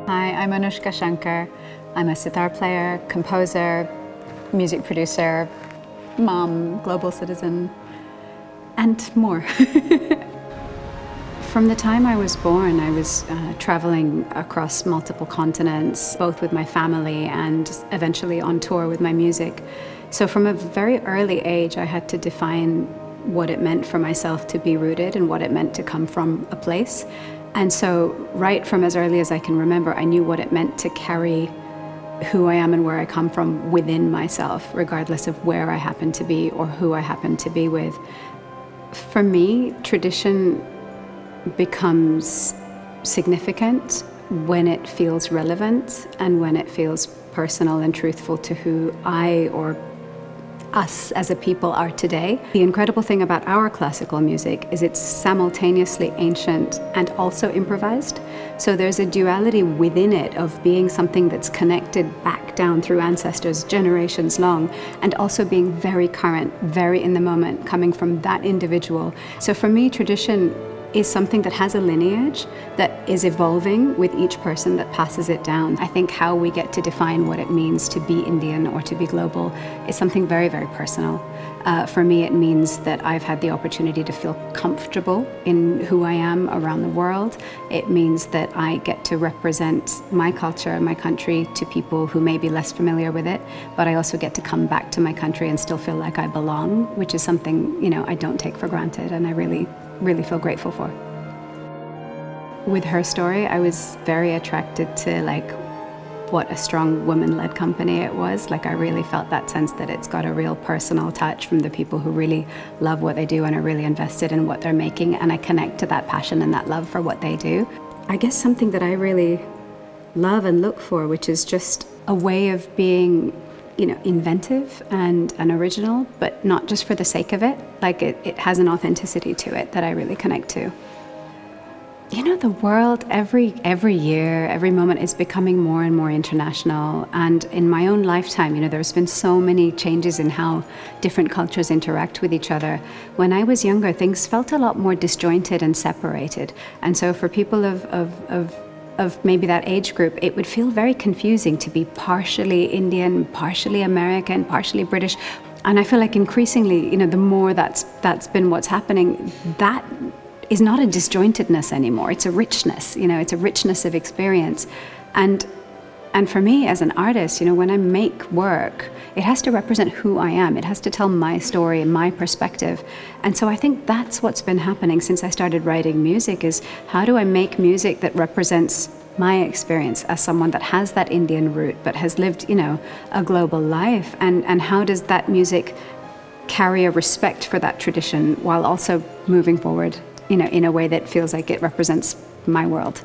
Hi, I'm Anoushka Shankar. I'm a sitar player, composer, music producer, mom, global citizen, and more. From the time I was born, I was traveling across multiple continents, both with my family and eventually on tour with my music. So from a very early age, I had to define what it meant for myself to be rooted and what it meant to come from a place. And so right from as early as I can remember, I knew what it meant to carry who I am and where I come from within myself, regardless of where I happen to be or who I happen to be with. For me, tradition becomes significant when it feels relevant and when it feels personal and truthful to who I or us as a people are today. The incredible thing about our classical music is it's simultaneously ancient and also improvised. So there's a duality within it of being something that's connected back down through ancestors generations long, and also being very current, very in the moment, coming from that individual. So for me, tradition is something that has a lineage that is evolving with each person that passes it down. I think how we get to define what it means to be Indian or to be global is something very, very personal. For me, it means that I've had the opportunity to feel comfortable in who I am around the world. It means that I get to represent my culture and my country to people who may be less familiar with it, but I also get to come back to my country and still feel like I belong, which is something, I don't take for granted, and I really feel grateful for. With her story, I was very attracted to what a strong woman-led company it was. I really felt that sense that it's got a real personal touch from the people who really love what they do and are really invested in what they're making, and I connect to that passion and that love for what they do. I guess something that I really love and look for, which is just a way of being inventive and original, but not just for the sake of it. It has an authenticity to it that I really connect to. The world every year, every moment is becoming more and more international. And in my own lifetime, there's been so many changes in how different cultures interact with each other. When I was younger, things felt a lot more disjointed and separated. And so for people of maybe that age group, it would feel very confusing to be partially Indian, partially American, partially British. And I feel like increasingly, the more that's been what's happening, that is not a disjointedness anymore. It's a richness, it's a richness of experience. And for me as an artist, when I make work, it has to represent who I am. It has to tell my story and my perspective. And so I think that's what's been happening since I started writing music, is how do I make music that represents my experience as someone that has that Indian root but has lived, a global life, and how does that music carry a respect for that tradition while also moving forward, in a way that feels like it represents my world.